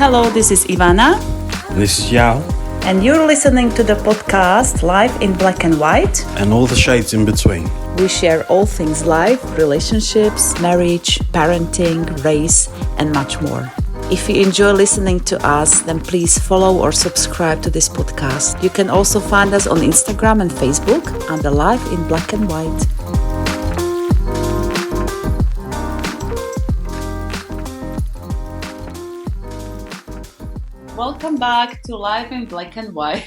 Hello, this is Ivana. This is Yao. And you're listening to the podcast Life in Black and White. And all the shades in between. We share all things life, relationships, marriage, parenting, race, and much more. If you enjoy listening to us, then please follow or subscribe to this podcast. You can also find us on Instagram and Facebook under Life in Black and White. Welcome back to Life in Black and White.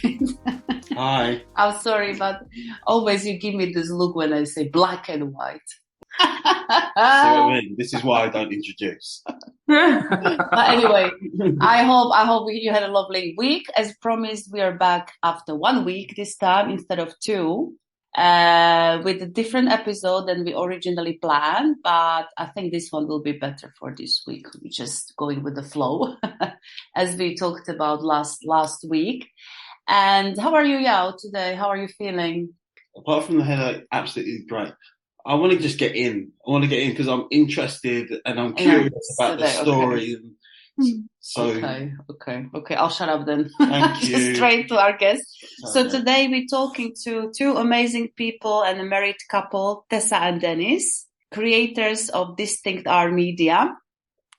Hi. I'm sorry, but always you give me this look when I say black and white. See what I mean? This is why I don't introduce. But anyway, I hope you had a lovely week. As promised, we are back after 1 week this time instead of 2, with a different episode than we originally planned. But I think this one will be better for this week. We're just going with the flow, as we talked about last week. And how are you, Yao, today? How are you feeling? Apart from the headache, absolutely great. I want to just get in. I want to get in because I'm interested and I'm curious about the story. Okay. So Okay. I'll shut up then. Thank you. Just straight to our guest. So today we're talking to two amazing people and a married couple, Tessa and Dennis, creators of Dstnct Art Media.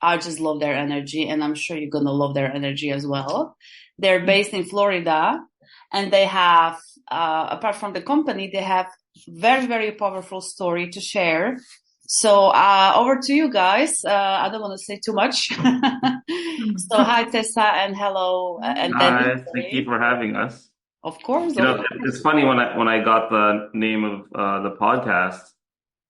I just love their energy, and I'm sure you're going to love their energy as well. They're based in Florida, and they have, apart from the company, they have very, very powerful story to share. So over to you guys. I don't want to say too much. So hi, Tessa, and hello. And Dennis. Thank you for having us. Of course. It's funny when I got the name of the podcast.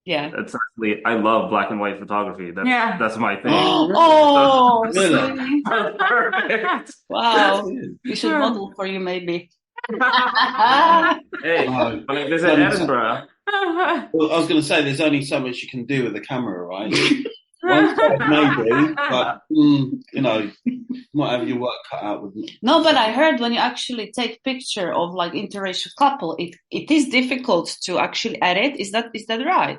Yeah, it's actually, I love black and white photography. That's my thing. Oh, really? Perfect. Wow, we should model for you maybe. Hey, when I visit Edinburgh. Well, I was going to say, there's only so much you can do with the camera, right? One side maybe, but might have your work cut out with me. No, but I heard when you actually take picture of like interracial couple, it is difficult to actually edit. Is that right?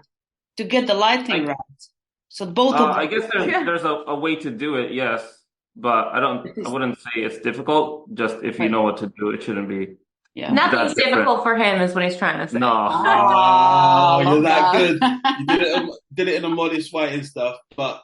To get the lighting right. So both of them. I guess there's a way to do it, yes, but I wouldn't say it's difficult. Just if you know what to do, it shouldn't be. Yeah. Nothing's difficult for him is what he's trying to say. No. Oh, you're that good. You did it in a modest way and stuff, but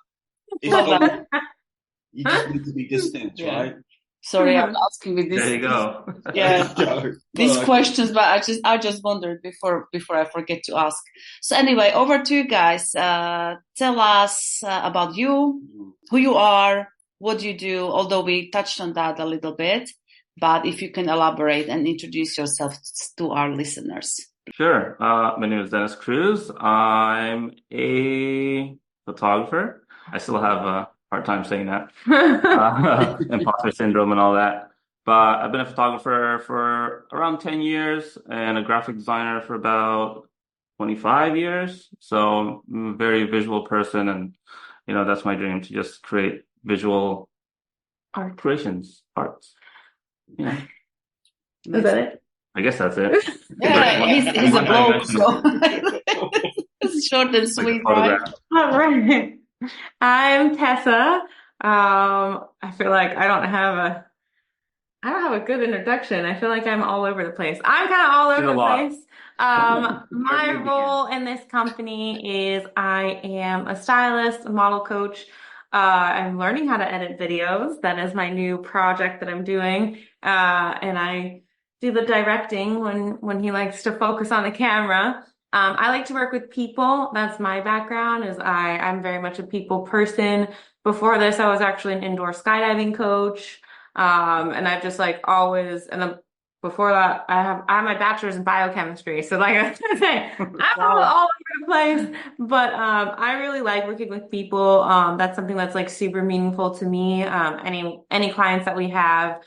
you just need to be distant, right? Sorry, I'm asking with this. There you go. Yeah, these questions, but I just wondered before I forget to ask. So anyway, over to you guys. Tell us about you, who you are, what you do. Although we touched on that a little bit. But if you can elaborate and introduce yourself to our listeners. Sure. My name is Dennis Cruz. I'm a photographer. I still have a hard time saying that. Imposter syndrome and all that. But I've been a photographer for around 10 years and a graphic designer for about 25 years. So I'm a very visual person, and that's my dream, to just create visual art creations, arts. Yeah. Is that it? I guess that's it. Yeah, he's a bloke, so it's short and sweet, right? All right. I'm Tessa. I feel like I don't have a good introduction. I feel like I'm all over the place. I'm kind of all over the place. My role in this company is I am a stylist, a model coach. I'm learning how to edit videos. That is my new project that I'm doing. And I do the directing when he likes to focus on the camera. I like to work with people. That's my background, is I'm very much a people person. Before this, I was actually an indoor skydiving coach. And I've just always, and then before that, I have my bachelor's in biochemistry. So like I was gonna say, I'm all over the place. But I really like working with people. That's something that's super meaningful to me. Any clients that we have,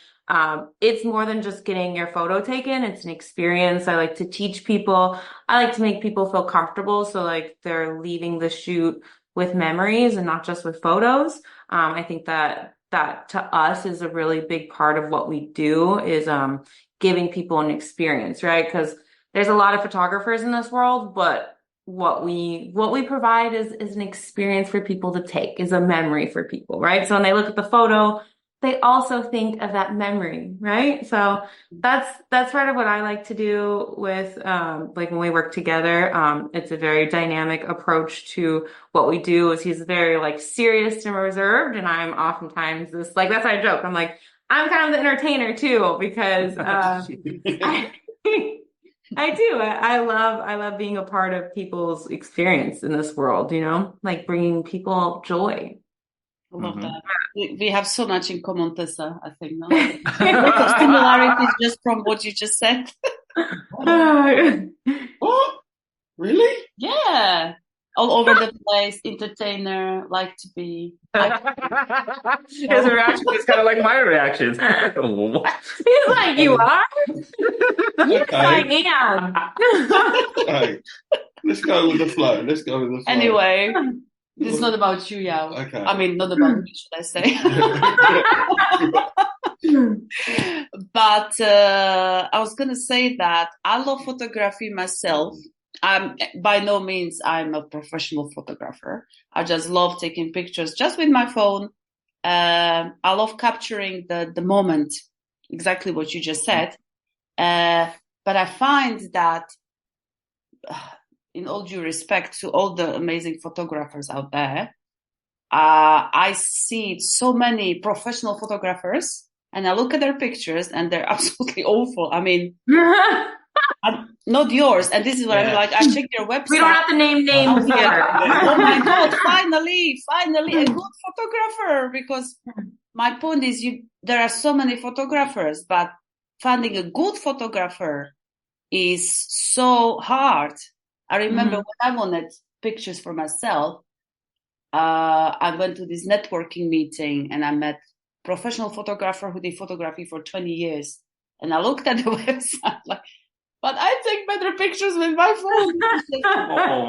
it's more than just getting your photo taken. It's an experience. I like to teach people. I like to make people feel comfortable. So they're leaving the shoot with memories and not just with photos. I think that to us is a really big part of what we do, is giving people an experience, right? Because there's a lot of photographers in this world, but what we provide is an experience for people to take, is a memory for people, right? So when they look at the photo, they also think of that memory, right? So that's part of what I like to do with like when we work together. It's a very dynamic approach to what we do. Is he's very like serious and reserved, and I'm oftentimes this like that's why I joke. I'm like I'm kind of the entertainer too because I, I do. I love being a part of people's experience in this world, you know, like bringing people joy. I love Mhm. that. We have so much in common, Tessa, I think. No? A lot of similarities just from what you just said. What? Really? Yeah. All over the place, entertainer, like to be. His reaction is kind of like my reactions. What? He's like, you are? Yes, Okay. I am. Okay. Let's go with the flow. Anyway, this is not about you, Yao. Okay. I mean, not about me, should I say. But I was going to say that I love photography myself. By no means I'm a professional photographer. I just love taking pictures just with my phone. I love capturing the moment, exactly what you just said. But I find that, in all due respect to all the amazing photographers out there, I see so many professional photographers and I look at their pictures and they're absolutely awful. I mean, not yours. And this is what I'm like. I check your website. We don't have to name names here. Oh my God, finally, a good photographer. Because my point is there are so many photographers, but finding a good photographer is so hard. I remember when I wanted pictures for myself, I went to this networking meeting and I met professional photographer who did photography for 20 years. And I looked at the website like, but I take better pictures with my phone.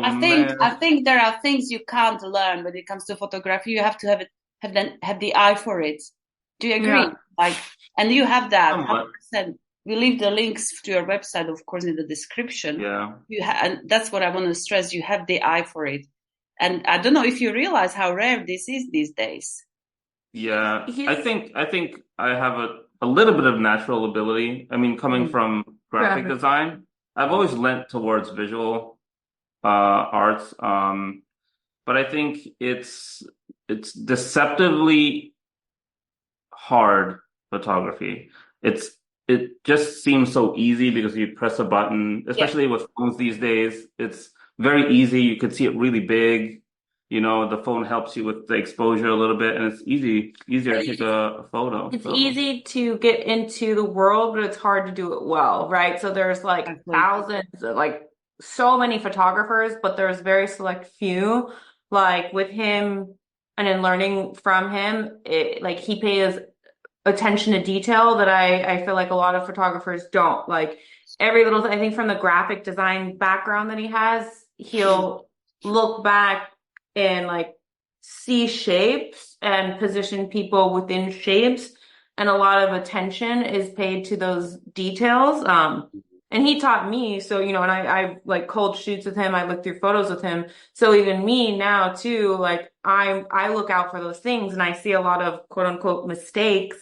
I think there are things you can't learn when it comes to photography. You have to have the eye for it. Do you agree? Yeah. Like, and you have that. 100%. We leave the links to your website, of course, in the description. Yeah. And that's what I want to stress. You have the eye for it. And I don't know if you realize how rare this is these days. Yeah, I think I have a little bit of natural ability. I mean, coming from graphic design, I've always lent towards visual arts. But I think it's deceptively hard photography. It just seems so easy because you press a button, especially with phones these days. It's very easy. You can see it really big. You know, the phone helps you with the exposure a little bit, and it's easier to take a photo. It's easy to get into the world, but it's hard to do it well, right? So there's like thousands, like so many photographers, but there's very select few. Like with him, and in learning from him, like he pays attention to detail that I feel like a lot of photographers don't. Like every little thing, I think from the graphic design background that he has, he'll look back and like see shapes and position people within shapes, and a lot of attention is paid to those details. And he taught me, so you know, and I like cold shoots with him, I look through photos with him. So even me now too, like I look out for those things, and I see a lot of quote unquote mistakes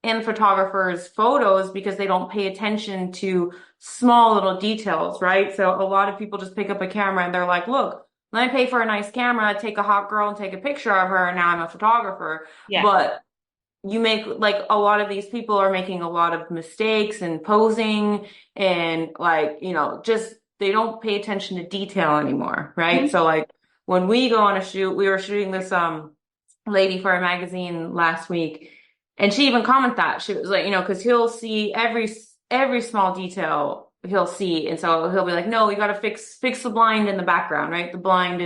in photographers' photos because they don't pay attention to small little details, right? So a lot of people just pick up a camera and they're like, look, let me pay for a nice camera, take a hot girl and take a picture of her, and now I'm a photographer. Yeah. But you make, like, a lot of these people are making a lot of mistakes in posing and, like, you know, just they don't pay attention to detail anymore, right? Mm-hmm. So, like, when we go on a shoot, we were shooting this lady for a magazine last week, and she even commented that. She was like, you know, because he'll see every small detail he'll see, and so he'll be like, no, we got to fix the blind in the background, right? The blind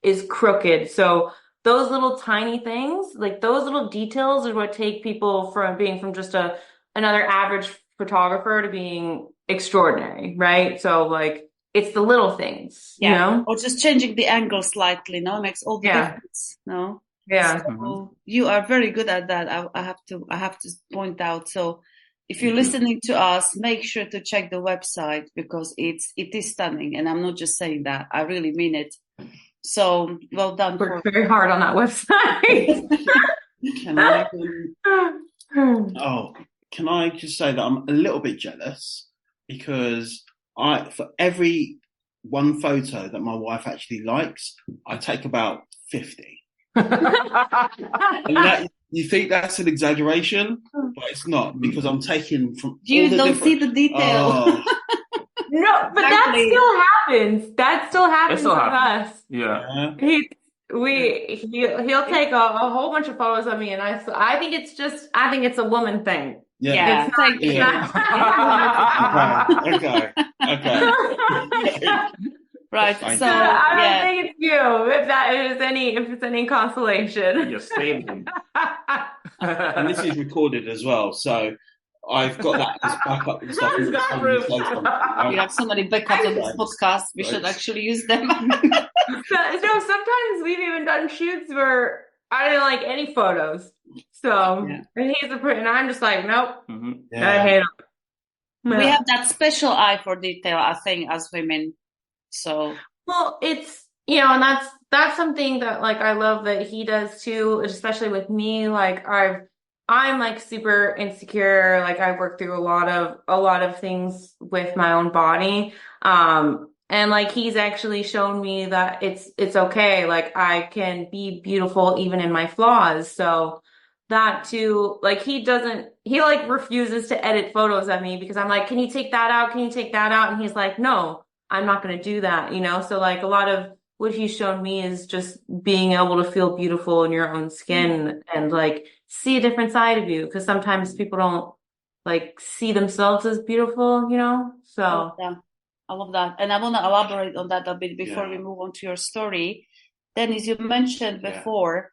is crooked. So those little tiny things, like those little details, is what take people from being from just another average photographer to being extraordinary, right? So like it's the little things, you know, or just changing the angle slightly, no, makes all the difference, no. Yeah. So you are very good at that. I have to point out. So if you're listening to us, make sure to check the website because it is stunning. And I'm not just saying that. I really mean it. So well done. Worked very hard on that website. Can I? Can I just say that I'm a little bit jealous because for every one photo that my wife actually likes, I take about 50. And you think that's an exaggeration, but it's not, because I'm taking from. You don't see the detail. Oh. No, but that still happens. That still happens with us. Yeah. He'll take a whole bunch of photos of me, and I think it's a woman thing. Yeah. Okay. Right. So I don't think it's you. If it's any consolation. You're saving. And this is recorded as well, so I've got that as backup and stuff. You have so many backups on this podcast. We should actually use them. So sometimes we've even done shoots where I didn't like any photos. So and I'm just like, nope. I hate them. We have that special eye for detail, I think, as women. So it's and that's something that like I love that he does too, especially with me. Like I'm like super insecure. Like I've worked through a lot of things with my own body. And like he's actually shown me that it's okay. Like I can be beautiful even in my flaws. So that too, like he like refuses to edit photos of me because I'm like, can you take that out? Can you take that out? And he's like, no, I'm not going to do that. So like a lot of what he's shown me is just being able to feel beautiful in your own skin and like see a different side of you. Because sometimes people don't like see themselves as beautiful, so. I love that. And I want to elaborate on that a bit before we move on to your story. Dennis, you mentioned before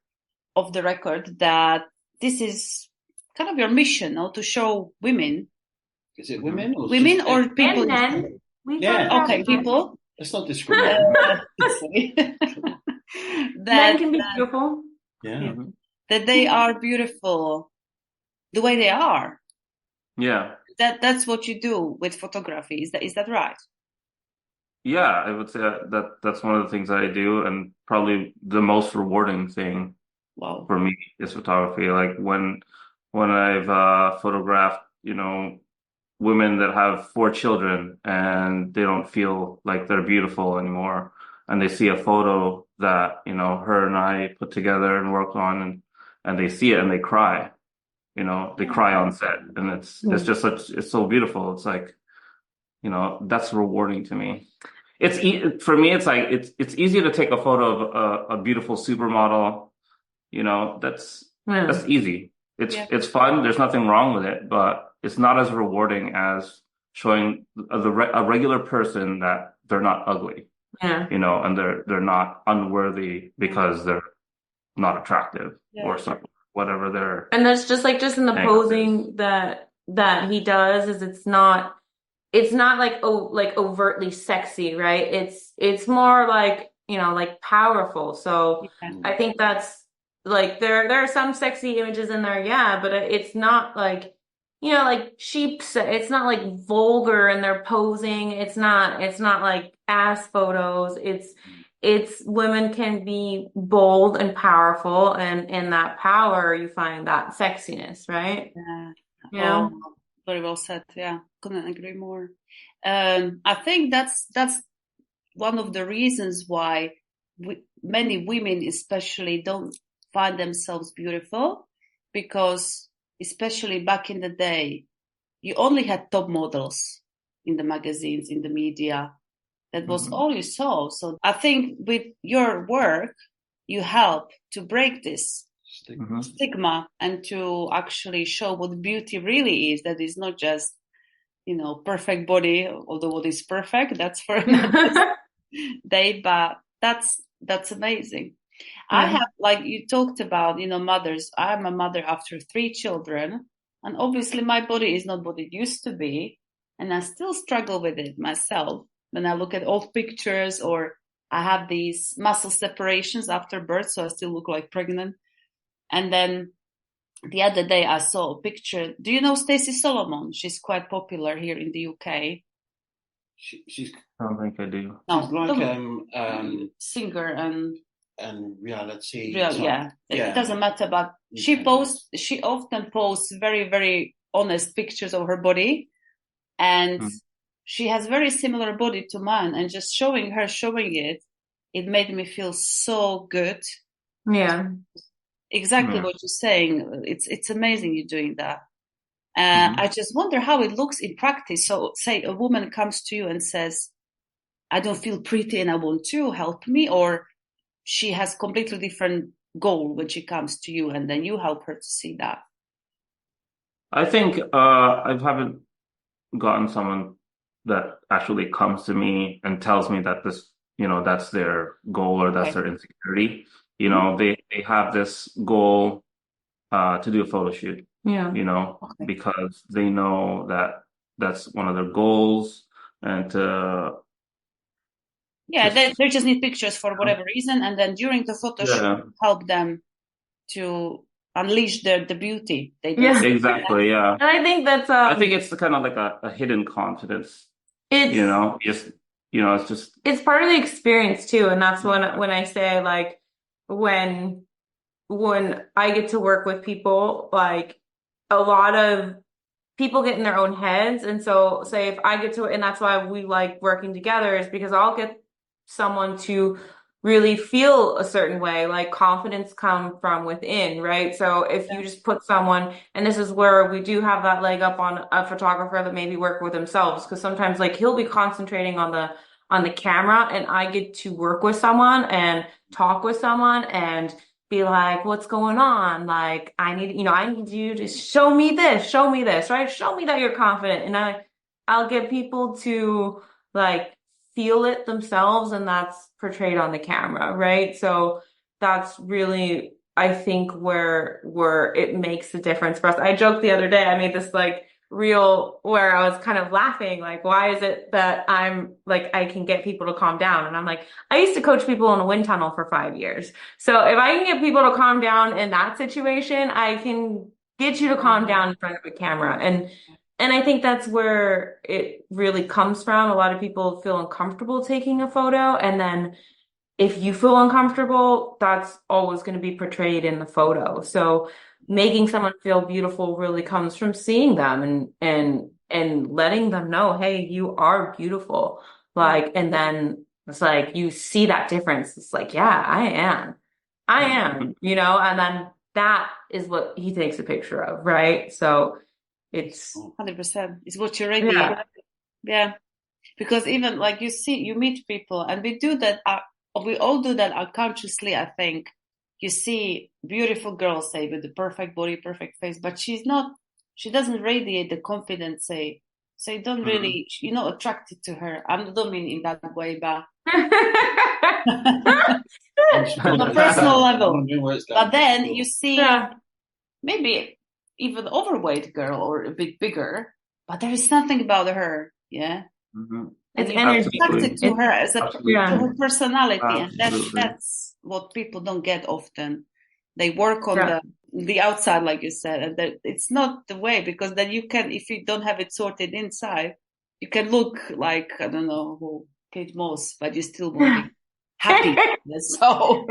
off the record that this is kind of your mission, to show women. Is it women? Or people? And men. Okay, people. Let's not discriminate. Men can be beautiful. Yeah. That they are beautiful the way they are. Yeah. That's what you do with photography. Is that right? Yeah, I would say that's one of the things I do, and probably the most rewarding thing for me is photography. Like when I've photographed, women that have 4 children and they don't feel like they're beautiful anymore, and they see a photo that her and I put together and worked on, and they see it and they cry. They cry on set, and it's just it's so beautiful. It's like, that's rewarding to me. For me, it's like it's easy to take a photo of a beautiful supermodel. That's easy. It's fun. There's nothing wrong with it, but it's not as rewarding as showing a regular person that they're not ugly. Yeah. And they're not unworthy because they're not attractive or something, whatever they're. And that's just in the posing that he does is it's not like overtly sexy, right? It's more like, like powerful. So I think that's like there are some sexy images in there, but it's not like, like cheap. It's not like vulgar in their posing. It's not like ass photos. It's women can be bold and powerful, and in that power you find that sexiness, right? Yeah. Very well said. Yeah, couldn't agree more. I think that's one of the reasons why many women especially don't find themselves beautiful, because especially back in the day, you only had top models in the magazines, in the media. That was all you saw. So I think with your work, you help to break this stigma and to actually show what beauty really is. That is not just, perfect body, although what is perfect, that's for another day, but that's amazing. I have, like you talked about, mothers. I'm a mother after 3 children, and obviously my body is not what it used to be, and I still struggle with it myself. When I look at old pictures, or I have these muscle separations after birth, so I still look like pregnant. And then the other day I saw a picture. Do you know Stacey Solomon? She's quite popular here in the UK. She's. I don't think I do. No, she's like singer and and reality. Yeah. It doesn't matter, but she often posts very, very honest pictures of her body, and she has very similar body to mine, and just showing it made me feel so good. Yeah. Exactly what you're saying. It's amazing you're doing that. I just wonder how it looks in practice. So say a woman comes to you and says, I don't feel pretty and I want to help me, or she has completely different goal when she comes to you and then you help her to see that. I think I haven't gotten someone that actually comes to me and tells me that this, that's their goal or that's their insecurity. They have this goal to do a photo shoot, because they know that that's one of their goals, and they just need pictures for whatever reason, and then during the photo shoot help them to unleash the beauty. Exactly. Yeah. And I think that's I think it's kind of like a hidden confidence. It's it's part of the experience too. And that's when I say, like, when I get to work with people, like, a lot of people get in their own heads. And so say if I get to, and that's why we like working together, is because I'll get someone to really feel a certain way, like confidence come from within, right? So if you just put someone, and this is where we do have that leg up on a photographer that maybe work with themselves, because sometimes like he'll be concentrating on the camera, and I get to work with someone and talk with someone and be like, what's going on? Like, I need you to show me this, right? Show me that you're confident. And I'll get people to like feel it themselves, and that's portrayed on the camera, right? So that's really, I think, where it makes the difference for us. I joked the other day, I made this like reel where I was kind of laughing, like, why is it that I'm like, I can get people to calm down? And I'm like, I used to coach people in a wind tunnel for 5 years. So if I can get people to calm down in that situation, I can get you to calm down in front of a camera. And I think that's where it really comes from. A lot of people feel uncomfortable taking a photo, and then if you feel uncomfortable, that's always going to be portrayed in the photo. So making someone feel beautiful really comes from seeing them and letting them know, hey, you are beautiful. Like, and then it's like, you see that difference. It's like, yeah, I am, and then that is what he takes a picture of. Right. So it's 100%. It's what you're ready. Yeah. Because even like you meet people, and we do that. We all do that unconsciously, I think. You see beautiful girls, say, with the perfect body, perfect face, but she doesn't radiate the confidence, say. So you don't really, you're not attracted to her. I don't mean in that way, but on a personal level. But then you see maybe even overweight girl or a bit bigger, but there is something about her, It's and energy. Attracted to her as to her personality, and that's what people don't get often. They work on the outside, like you said, and it's not the way, because then you can, if you don't have it sorted inside, you can look like, I don't know who, Kate Moss, but you still won't be happy. So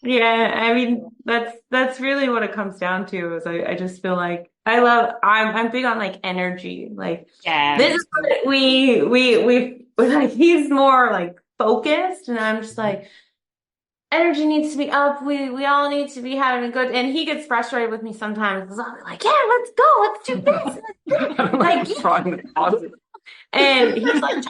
I mean, that's really what it comes down to. Is I just feel like I'm big on like energy. Like, this is what we like, he's more like focused, and I'm just like, energy needs to be up. We all need to be having a good, and he gets frustrated with me sometimes. I'll be like, yeah, let's go, let's do this, like, and he's like,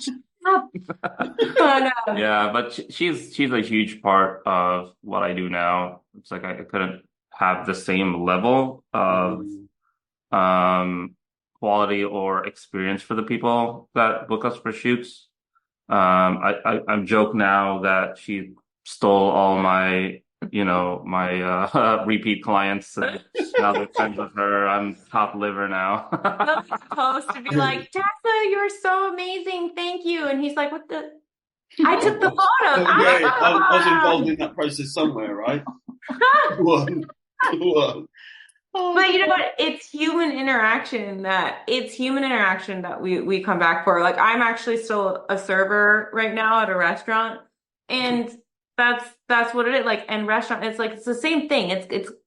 but she's a huge part of what I do now. It's like I couldn't have the same level of quality or experience for the people that book us for shoots. I joke now that she stole all my my repeat clients. Now they're friends with her. I'm top liver now. He's supposed to be like, Tessa, you're so amazing, thank you. And he's like, what the? I took the photo. I was involved in that process somewhere, right? One. But you know what? It's human interaction that we come back for. Like, I'm actually still a server right now at a restaurant, and that's what it is. Like, and restaurant, it's like, it's the same thing.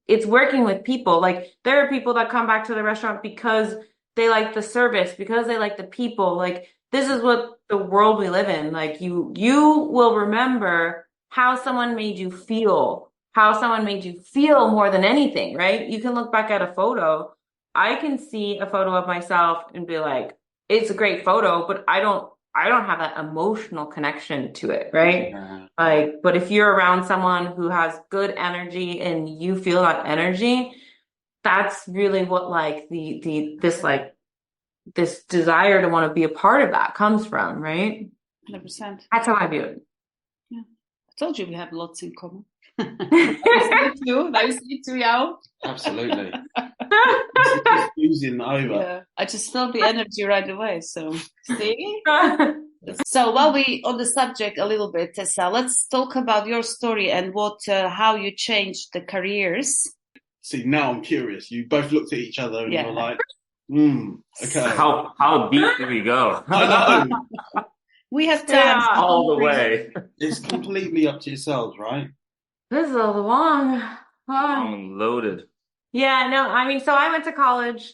It's working with people. Like, there are people that come back to the restaurant because they like the service, because they like the people. Like, this is what the world we live in. Like, you will remember how someone made you feel, more than anything, right? You can look back at a photo. I can see a photo of myself and be like, it's a great photo, but I don't have that emotional connection to it, right? Like, but if you're around someone who has good energy and you feel that energy, that's really what like this desire to want to be a part of that comes from, right? 100%. That's how I view it. Yeah. I told you we have lots in common. Nice to meet you, Yao. Absolutely. It's just oozing over. Yeah, I just felt the energy right away. So, see? So while we on the subject a little bit, Tessa, let's talk about your story and how you changed the careers. See, now I'm curious. You both looked at each other and you're like, okay. How deep do we go? I know. We have time. All the way. It's completely up to yourselves, right? This is a long. I'm loaded. Yeah, no, I mean, so I went to college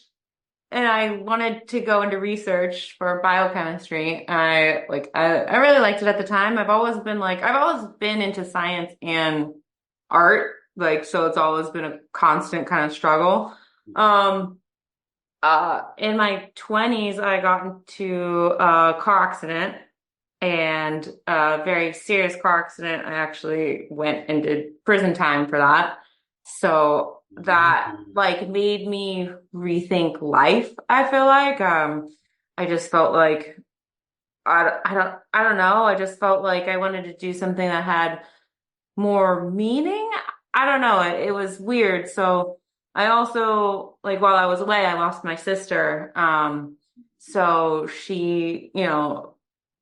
and I wanted to go into research for biochemistry. I really liked it at the time. I've always been into science and art, like, so it's always been a constant kind of struggle. In my 20s, I got into a car accident, and a very serious car accident. I actually went and did prison time for that. So that like made me rethink life, I feel like. I just felt like I don't know. I just felt like I wanted to do something that had more meaning. I don't know. It was weird. So I also, like, while I was away, I lost my sister. So she, that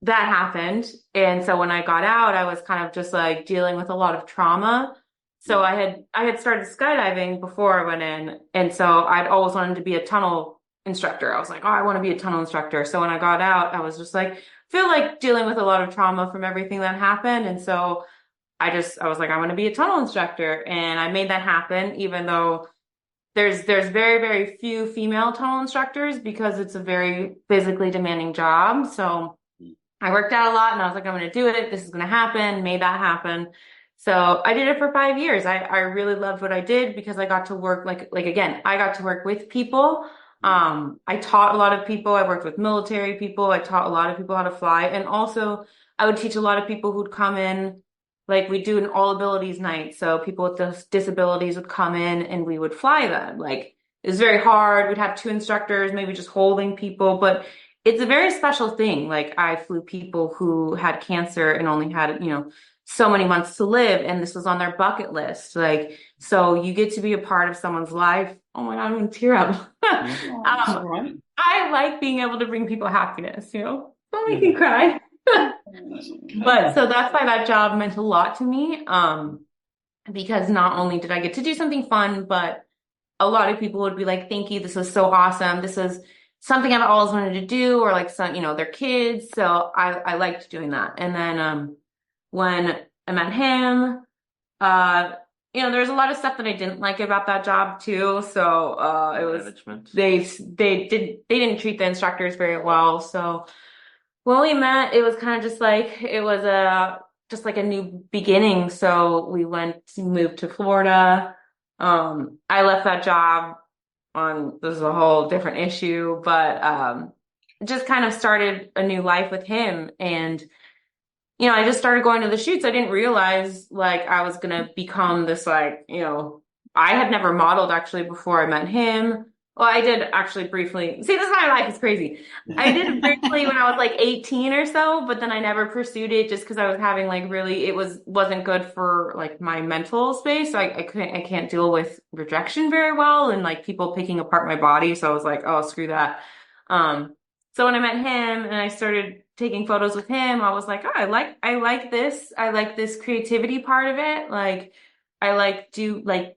happened. And so when I got out, I was kind of just like dealing with a lot of trauma. So I had started skydiving before I went in. And so I'd always wanted to be a tunnel instructor. I was like, oh, I want to be a tunnel instructor. So when I got out, I was just like, feel like dealing with a lot of trauma from everything that happened. And so I was like, I want to be a tunnel instructor. And I made that happen, even though there's very, very few female tunnel instructors because it's a very physically demanding job. So I worked out a lot and I was like, I'm going to do it. This is going to happen. Made that happen. So I did it for 5 years. I really loved what I did because I got to work like again, I got to work with people. I taught a lot of people. I worked with military people. I taught a lot of people how to fly. And also I would teach a lot of people who'd come in, like we do an all abilities night. So people with disabilities would come in and we would fly them. Like it was very hard. We'd have 2 instructors, maybe just holding people, but it's a very special thing. Like I flew people who had cancer and only had, so many months to live, and this was on their bucket list. Like, so you get to be a part of someone's life. Oh my God, I'm gonna tear up. Right. I like being able to bring people happiness, don't make me cry. But so that's why that job meant a lot to me. Because not only did I get to do something fun, but a lot of people would be like, thank you, this was so awesome. This is something I've always wanted to do, or like some, their kids. So I liked doing that. And then when I met him, there's a lot of stuff that I didn't like about that job too. So it was Management. they didn't treat the instructors very well. So when we met, it was kind of just like it was just like a new beginning. So we moved to Florida. I left that job this is a whole different issue, but just kind of started a new life with him. And I just started going to the shoots. I didn't realize like I was going to become this like, I had never modeled actually before I met him. Well, I did actually briefly. See, this is my life is crazy. I did it briefly when I was like 18 or so, but then I never pursued it just because I was having like wasn't good for like my mental space. So I can't deal with rejection very well and like people picking apart my body. So I was like, oh, screw that. So when I met him and I started taking photos with him, I was like, oh, I like this. I like this creativity part of it. Like I like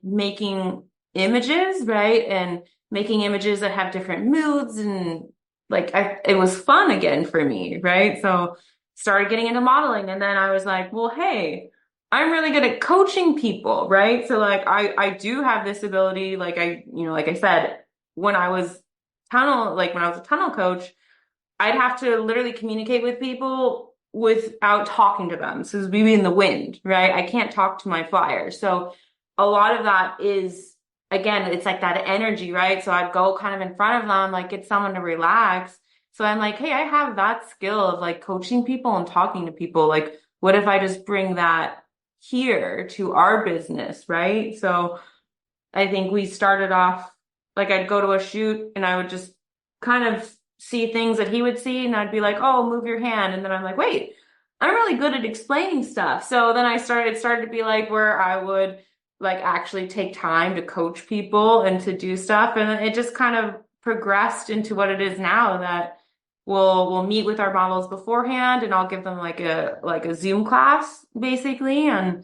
making images, right? And making images that have different moods, and like it was fun again for me, right? So started getting into modeling, and then I was like, well, hey, I'm really good at coaching people, right? So like I do have this ability, like like I said, when I was a tunnel coach, I'd have to literally communicate with people without talking to them. So we be in the wind, right? I can't talk to my flyers. So a lot of that is, again, it's like that energy, right? So I'd go kind of in front of them, like get someone to relax. So I'm like, hey, I have that skill of like coaching people and talking to people. Like, what if I just bring that here to our business, right? So I think we started off like I'd go to a shoot and I would just kind of see things that he would see and I'd be like, oh, move your hand. And then I'm like, wait, I'm really good at explaining stuff. So then it started to be like where I would like actually take time to coach people and to do stuff. And it just kind of progressed into what it is now that we'll meet with our models beforehand and I'll give them like a Zoom class basically and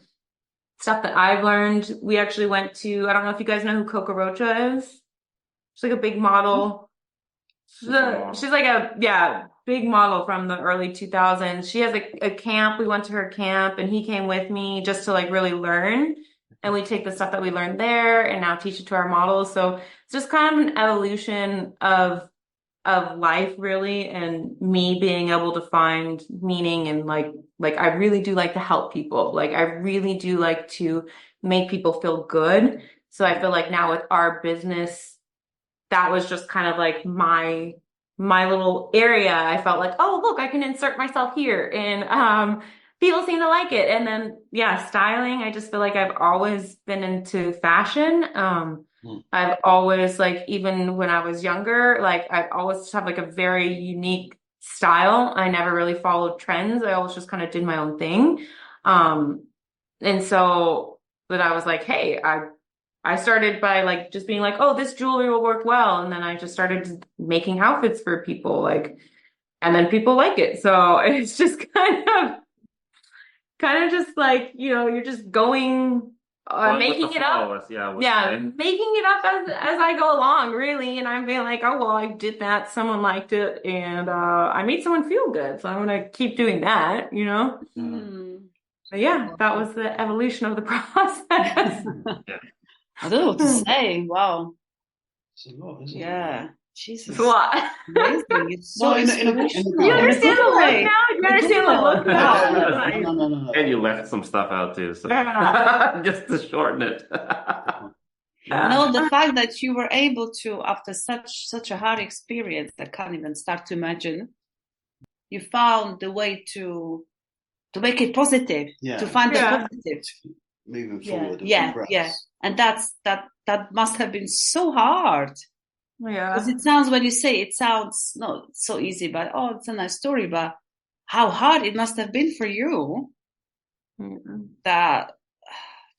stuff that I've learned. We actually went to, I don't know if you guys know who Coco Rocha is. She's like a big model. She's like big model from the early 2000s. She has a camp. We went to her camp and he came with me just to like really learn. And we take the stuff that we learned there and now teach it to our models. So it's just kind of an evolution of life really and me being able to find meaning and like I really do like to help people. Like I really do like to make people feel good. So I feel like now with our business, that was just kind of like my little area. I felt like, oh, look, I can insert myself here and people seem to like it. And then yeah, styling, I just feel like I've always been into fashion. I've always like, even when I was younger, like I've always had like a very unique style. I never really followed trends. I always just kind of did my own thing. And so that I was like, hey, I started by like just being like, oh, this jewelry will work well. And then I just started making outfits for people, like, and then people like it. So it's just kind of just like, you're just going making it up. Yeah, making it up as I go along, really. And I'm being like, oh, well, I did that. Someone liked it. And I made someone feel good. So I'm going to keep doing that, But yeah, that was the evolution of the process. I don't know what to say. Wow. It's a lot, isn't it? Jesus. It's a lot. Amazing. It's so inspirational. You understand the look now? You understand the look now? No. And you left some stuff out too, so just to shorten it. No, the fact that you were able to, after such a hard experience, I can't even start to imagine, you found the way to make it positive, to find the positive. Moving forward. Yeah. And that must have been so hard. Yeah. Because it sounds, when you say it sounds not so easy, but oh, it's a nice story, but how hard it must have been for you. That,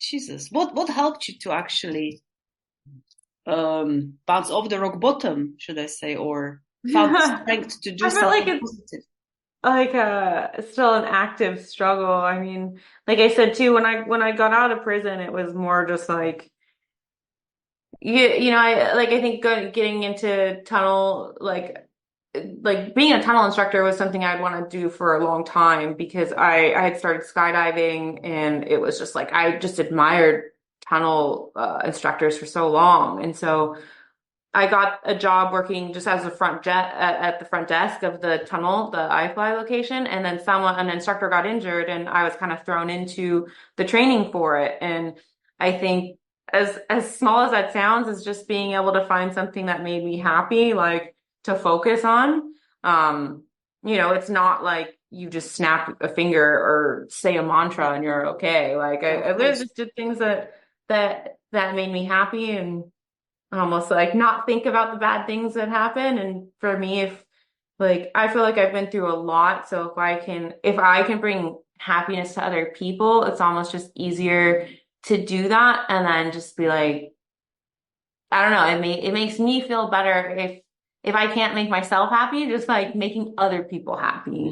Jesus, what helped you to actually bounce off the rock bottom, should I say, or found the strength to do something positive? Like still an active struggle. I mean, like I said too, when I got out of prison, it was more just like I think getting into tunnel like being a tunnel instructor was something I'd want to do for a long time because I had started skydiving and it was just like I just admired tunnel instructors for so long, and so I got a job working just as at the front desk of the tunnel, the iFly location. And then an instructor got injured and I was kind of thrown into the training for it. And I think as small as that sounds, is just being able to find something that made me happy, like to focus on. It's not like you just snap a finger or say a mantra and you're okay. Like I literally just did things that made me happy and almost like not think about the bad things that happen. And for me, I feel like I've been through a lot. So if I can bring happiness to other people, it's almost just easier to do that. And then just be like, I don't know, it makes me feel better if I can't make myself happy, just like making other people happy,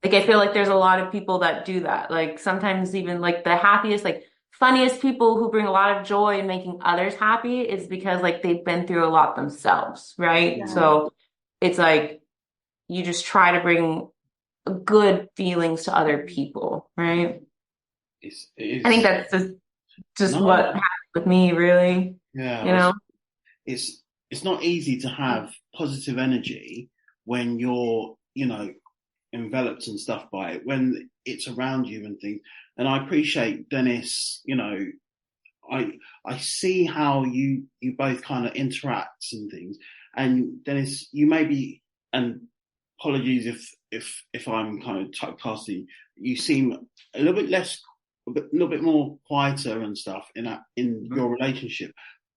Like I feel like there's a lot of people that do that. Like sometimes even like the happiest, like funniest people who bring a lot of joy in making others happy is because like they've been through a lot themselves, right? Yeah. So it's like you just try to bring good feelings to other people, right? it is. I think that's just what happened with me, really. Yeah. You know, it's not easy to have positive energy when you're, enveloped and stuff by it, when it's around you and things. And I appreciate Dennis, I see how you both kind of interact and things. And Dennis, you may be, and apologies if I'm kind of typecasting, you seem a little bit more quieter and stuff in your relationship,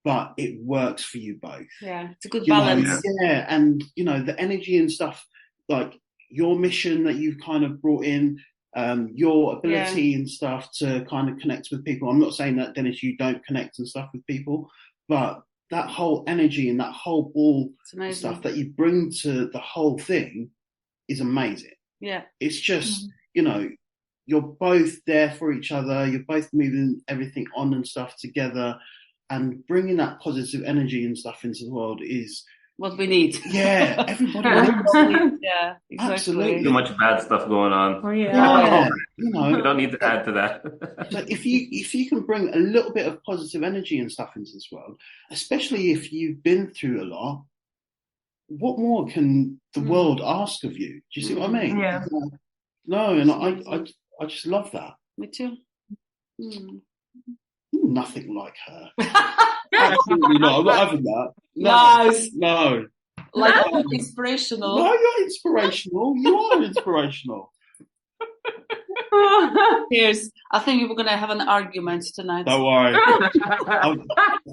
but it works for you both. Yeah, it's a good balance. And the energy and stuff, like your mission that you've kind of brought in, your ability and stuff to kind of connect with people. I'm not saying that, Dennis, you don't connect and stuff with people, but that whole energy and that whole ball stuff that you bring to the whole thing is amazing. Yeah. It's just, you're both there for each other. You're both moving everything on and stuff together, and bringing that positive energy and stuff into the world is what we need. Yeah, everybody needs. Yeah, exactly. Absolutely. Too much bad stuff going on. Oh, yeah. We don't need to add to that. So if you can bring a little bit of positive energy and stuff into this world, especially if you've been through a lot, what more can the world ask of you? Do you see what I mean? Yeah. No, and I just love that. Me too. Nothing like her. Absolutely not. I'm not having that. No. Like inspirational. No, you're inspirational. You are inspirational. I think we were going to have an argument tonight. Don't worry. I've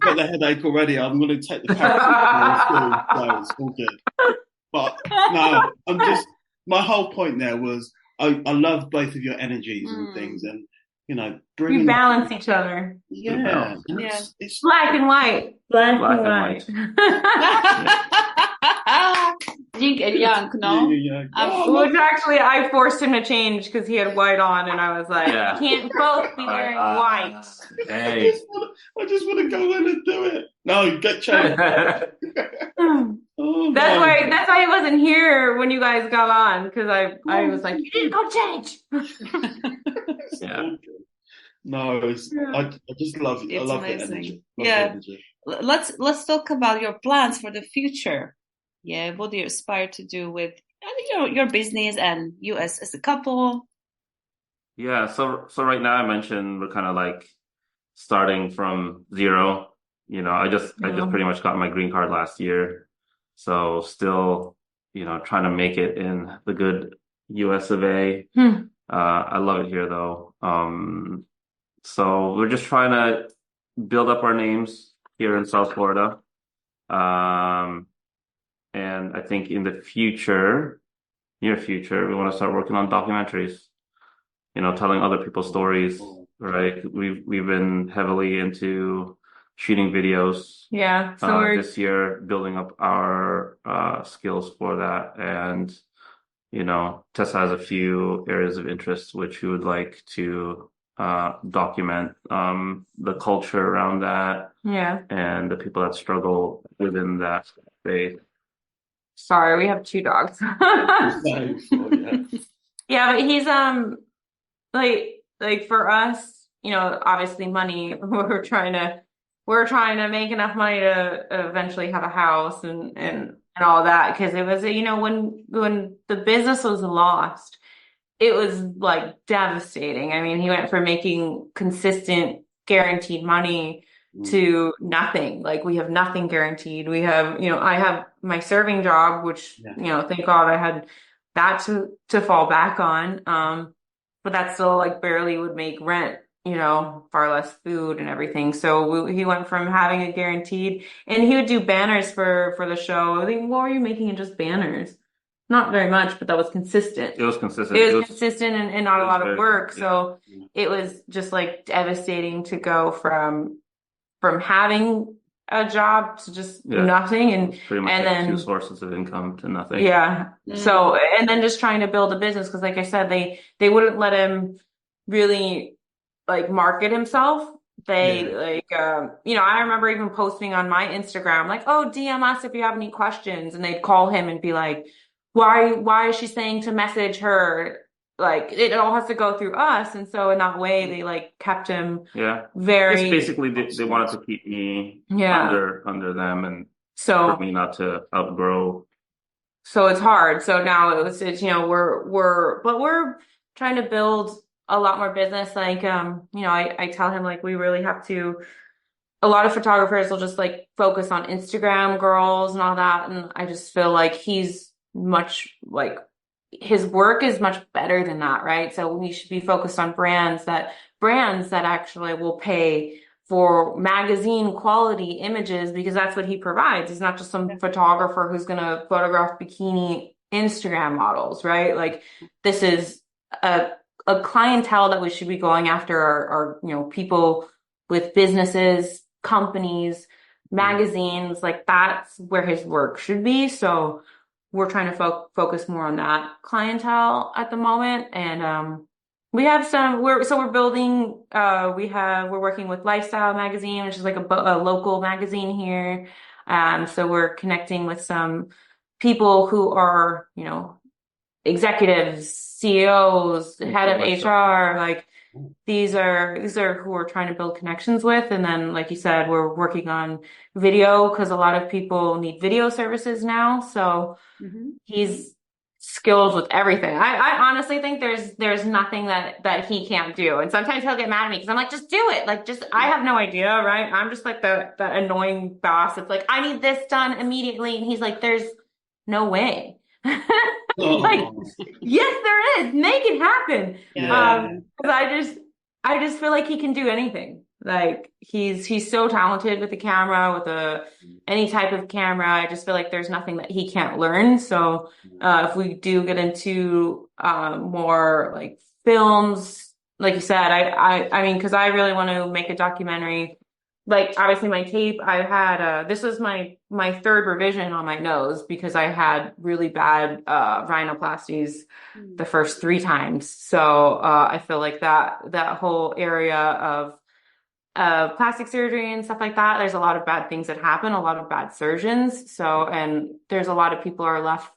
got the headache already. I'm going to take the paracetamol. No, it's all good. But no, my whole point there was I love both of your energies and things, and we balance each other. Yeah. It's black and white. Black and white. Yin and yang, no? Which actually I forced him to change because he had white on, and I was like, you can't both be wearing white. Hey. I just want to go in and do it. No, get changed. That's why he wasn't here when you guys got on, because I was like, you didn't go change. No, I just love it. I love the energy. Let's talk about your plans for the future. Yeah, what do you aspire to do with your business and you as a couple? Yeah, so right now I mentioned we're kind of like starting from zero. I just pretty much got my green card last year, so still trying to make it in the good US of A. I love it here though. So we're just trying to build up our names here in South Florida. And I think in the near future, we want to start working on documentaries, telling other people's stories, right? We've been heavily into shooting videos. Yeah. So this year, building up our skills for that. And, Tessa has a few areas of interest which we would like to document the culture around that. Yeah. And the people that struggle within that space. Sorry, we have 2 dogs. Yeah, but he's like for us, obviously money. We're trying to make enough money to eventually have a house and all that, because it was when the business was lost, it was like devastating. I mean, he went from making consistent guaranteed money to nothing. Like, we have nothing guaranteed. We have, I have my serving job, which, thank God I had that to fall back on. But that still like barely would make rent, far less food and everything. So he went from having a guaranteed, and he would do banners for the show. I think, what were you making in just banners? Not very much, but that was consistent. It was consistent. It was consistent and not a lot of work. So it was just like devastating to go from having a job to just nothing, and pretty much then 2 sources of income to nothing. Yeah. So, and then just trying to build a business, because like I said, they wouldn't let him really like market himself. They I remember even posting on my Instagram like, oh, DM us if you have any questions, and they'd call him and be like, why is she saying to message her? like it all has to go through us. And so in that way, they like kept him very. It's basically they wanted to keep me under them and for me not to outgrow. So it's hard. So now it's we're trying to build a lot more business. Like I tell him like we really have to. A lot of photographers will just like focus on Instagram girls and all that, and I just feel like he's much like his work is much better than that, right? So we should be focused on brands that actually will pay for magazine quality images because that's what he provides. He's not just some photographer who's going to photograph bikini Instagram models, right? Like this is a clientele that we should be going after are people with businesses, companies, magazines, like that's where his work should be. So we're trying to focus more on that clientele at the moment. And we have we're building, we're working with Lifestyle Magazine, which is like a local magazine here. So we're connecting with some people who are, executives, CEOs, head of HR, like these are who we're trying to build connections with. And then, like you said, we're working on video because a lot of people need video services now. So he's skilled with everything. I honestly think there's nothing that he can't do. And sometimes he'll get mad at me because I'm like, just do it. Like, I have no idea, right? I'm just like the annoying boss. It's like, I need this done immediately. And he's like, there's no way. Like, yes, there is. Make it happen. Because I just feel like he can do anything. Like he's so talented with the camera, with any type of camera. I just feel like there's nothing that he can't learn. So if we do get into more like films, like you said, I mean, because I really want to make a documentary. Like obviously my tape, I had this was my third revision on my nose because I had really bad rhinoplasties the first 3 times. So I feel like that whole area of plastic surgery and stuff like that, there's a lot of bad things that happen, a lot of bad surgeons. So and there's a lot of people are left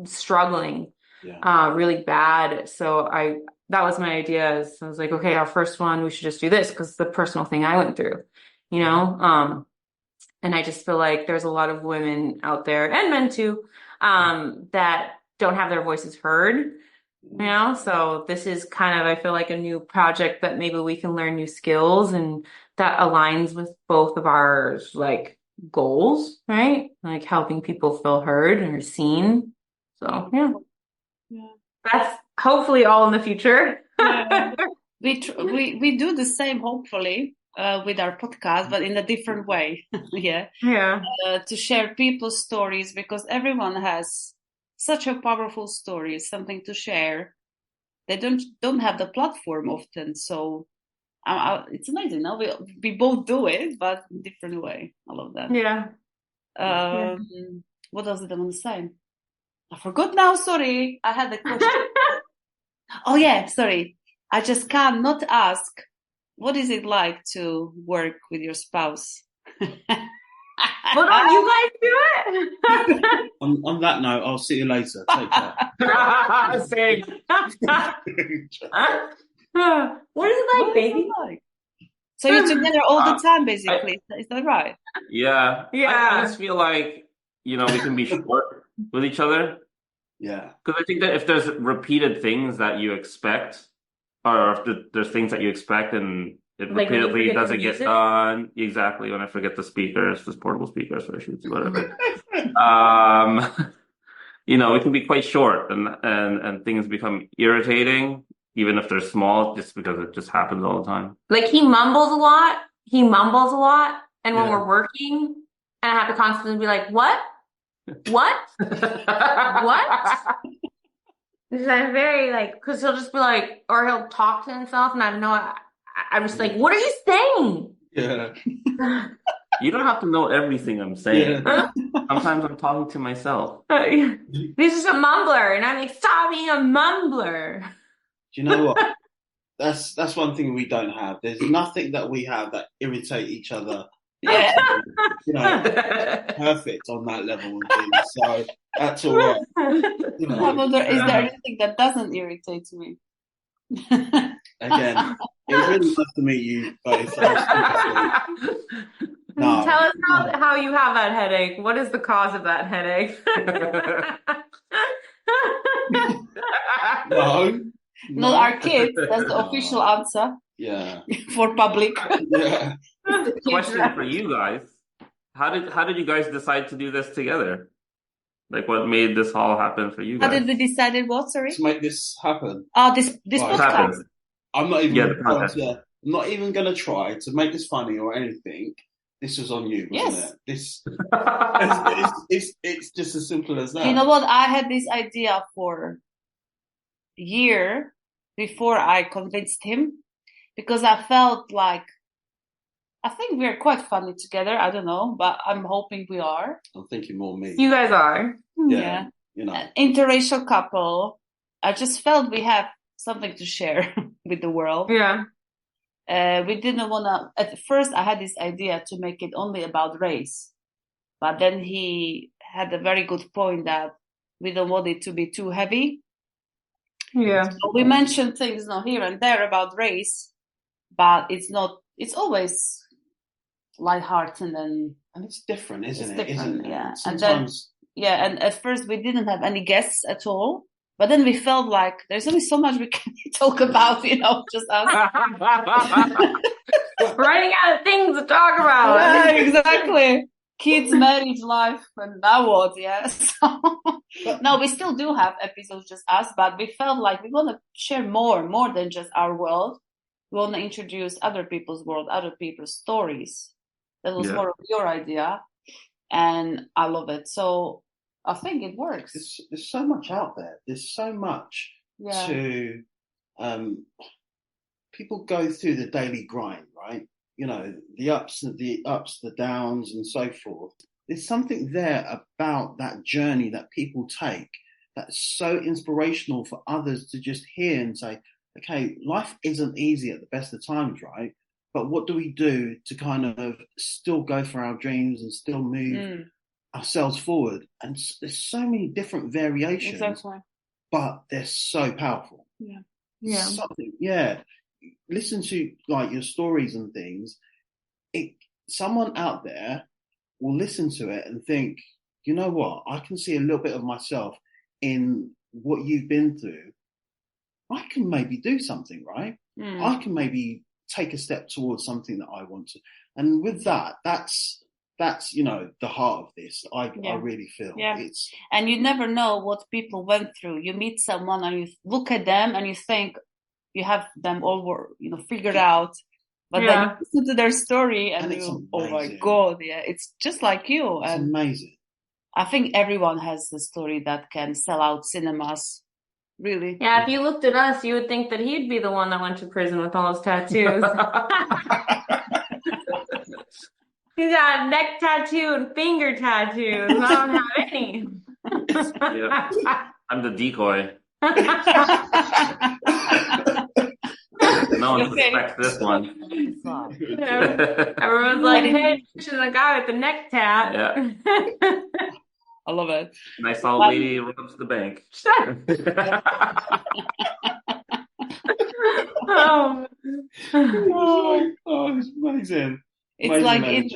struggling really bad. So that was my idea. I was like, okay, our first one, we should just do this because the personal thing I went through. And I just feel like there's a lot of women out there and men too, that don't have their voices heard, so this is kind of, I feel like a new project that maybe we can learn new skills and that aligns with both of our like goals, right? Like helping people feel heard or seen. So that's hopefully all in the future. We do the same, hopefully. With our podcast, but in a different way. To share people's stories because everyone has such a powerful story, something to share. They don't have the platform often, so it's amazing. Now we both do it, but in a different way. I love that. What else did I want to say? I forgot now. Sorry, I had the question. Oh yeah, sorry. I just can't not ask. What is it like to work with your spouse? Well, don't you guys do it? On that note, I'll see you later. Take care. Same. What is it like, baby? So you're together all the time, basically. Is that right? Yeah. I just feel like, we can be short with each other. Yeah. Because I think that if there's repeated things that you expect, or if there's things that you expect and it like repeatedly doesn't get done. Exactly. When I forget the speakers, the portable speakers for shoots, whatever. It can be quite short and things become irritating, even if they're small, just because it just happens all the time. Like he mumbles a lot. And when we're working, and I have to constantly be like, what? What? Because I'm very because he'll just be like, or he'll talk to himself, and I don't know. I'm just like, what are you saying? Yeah. You don't have to know everything I'm saying. Yeah. Sometimes I'm talking to myself. He's just a mumbler, and I'm like, stop being a mumbler. Do you know what? That's one thing we don't have. There's nothing that we have that irritate each other Yeah. You know, perfect on that level and things. So that's all right. You know, Is there anything that doesn't irritate me? again, it was really nice to meet you both. No, Tell us how you have that headache. What is the cause of that headache? No. Not our kids. That's the official answer. Yeah. For public. Yeah. Question for you guys. How did you guys decide to do this together? Like, what made this all happen for you guys? How did we decide what? Sorry? To make this happen. This Right. podcast. I'm not even I'm not even going to try to make this funny or anything. This was on you, wasn't it? It's just as simple as that. You know what? I had this idea for a year before I convinced him, because I felt like, I think we're quite funny together. I don't know, but I'm hoping we are. I'm thinking more me. You guys are. Yeah. You know. An interracial couple. I just felt we have something to share with the world. Yeah. We didn't want to, at first I had this idea to make it only about race. But then he had a very good point that we don't want it to be too heavy. Yeah. So we mentioned things here and there about race, but it's always lighthearted and it's different, isn't it? Different, yeah. Sometimes. And at first we didn't have any guests at all. But then we felt like there's only so much we can talk about, just us. Running out of things to talk about. Yeah, exactly. Kids, marriage, life, and now what? Yeah. So, no, we still do have episodes just us, but we felt like we want to share more than just our world. We want to introduce other people's world, other people's stories. That was more of your idea, and I love it. So I think it works. There's so much out there. There's so much to people go through the daily grind, right? The ups, the downs, and so forth. There's something there about that journey that people take that's so inspirational for others to just hear and say, okay, life isn't easy at the best of times, right? But what do we do to kind of still go for our dreams and still move ourselves forward? And there's so many different variations, but they're so powerful. Listen to your stories and things. Someone out there will listen to it and think, you know what, I can see a little bit of myself in what you've been through. I can maybe do something, right? I can maybe take a step towards something that I want to. And with that's the heart of this. I really feel and you never know what people went through. You meet someone and you look at them and you think you have them all figured out, but then you listen to their story and you, oh my God, it's just like you. It's amazing. I think everyone has a story that can sell out cinemas. Really? Yeah, if you looked at us, you would think that he'd be the one that went to prison with all his tattoos. He's got a neck tattoo and finger tattoos. I don't have any. I'm the decoy. No one suspects this one. Everyone's like, hey, attention to the guy with the neck tat. Yeah. I love it. Nice old lady robs the bank. It's amazing. It's like in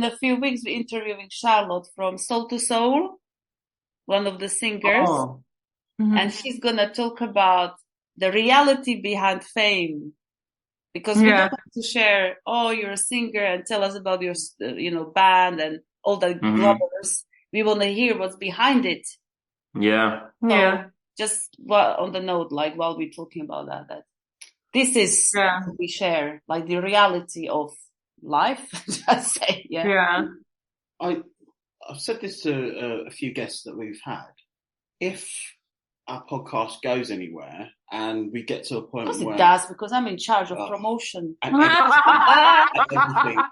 a few weeks we're interviewing Charlotte from Soul to Soul, one of the singers, and she's gonna talk about the reality behind fame, because we don't have to share, oh, you're a singer and tell us about your band and all the glamorous. We want to hear what's behind it. So just on the note, while we're talking about that this is what we share, the reality of life. Just say, I've said this to a few guests that we've had. If our podcast goes anywhere and we get to a point where it does, because I'm in charge of promotion and everything.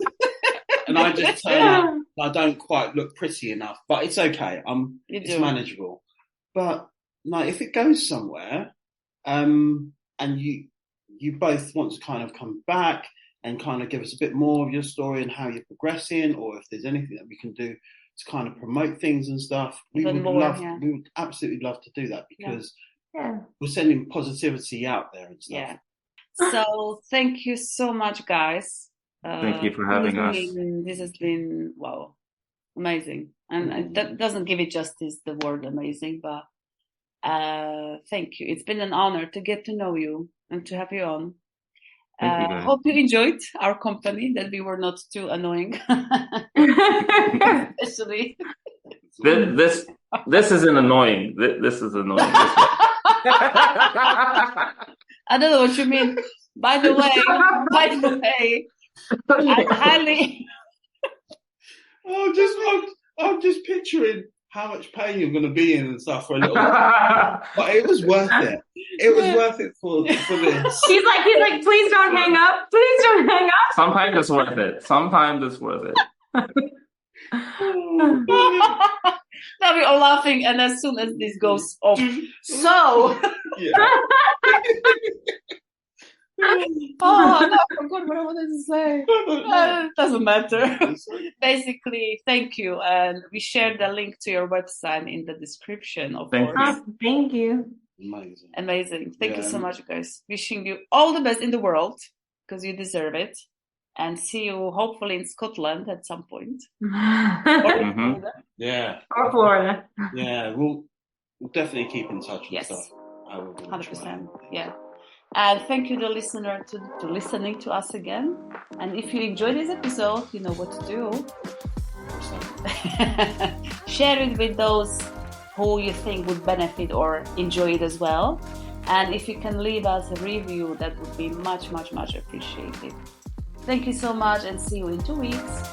And I just turn up. I don't quite look pretty enough, but it's okay. It's manageable. But no, if it goes somewhere, and you both want to kind of come back and kind of give us a bit more of your story and how you're progressing, or if there's anything that we can do to kind of promote things and stuff, we would absolutely love to do that, because we're sending positivity out there and stuff. Yeah. So thank you so much, guys. Thank you for having us. This has been, wow, amazing. And that doesn't give it justice, the word amazing, but thank you. It's been an honor to get to know you and to have you on. Hope you enjoyed our company, that we were not too annoying. Especially this isn't annoying. This is annoying. I don't know what you mean. By the way, I highly. I'm just picturing how much pain you're going to be in and stuff for a little while. But it was worth it. It was worth it for this. He's like, please don't hang up. Please don't hang up. Sometimes it's worth it. Sometimes it's worth it. Now we're all laughing, and as soon as this goes off, so. Oh, no, I forgot what I wanted to say. It doesn't matter. Basically, thank you. And we shared the link to your website in the description, of course. Thank you. Amazing. Thank you so much, guys. Wishing you all the best in the world, because you deserve it. And see you hopefully in Scotland at some point. Yeah. Or Florida. Yeah, we'll definitely keep in touch and stuff. 100%. Yeah. And thank you, the listener, to listening to us again. And if you enjoyed this episode, you know what to do. Share it with those who you think would benefit or enjoy it as well. And if you can leave us a review, that would be much, much, much appreciated. Thank you so much, and see you in 2 weeks.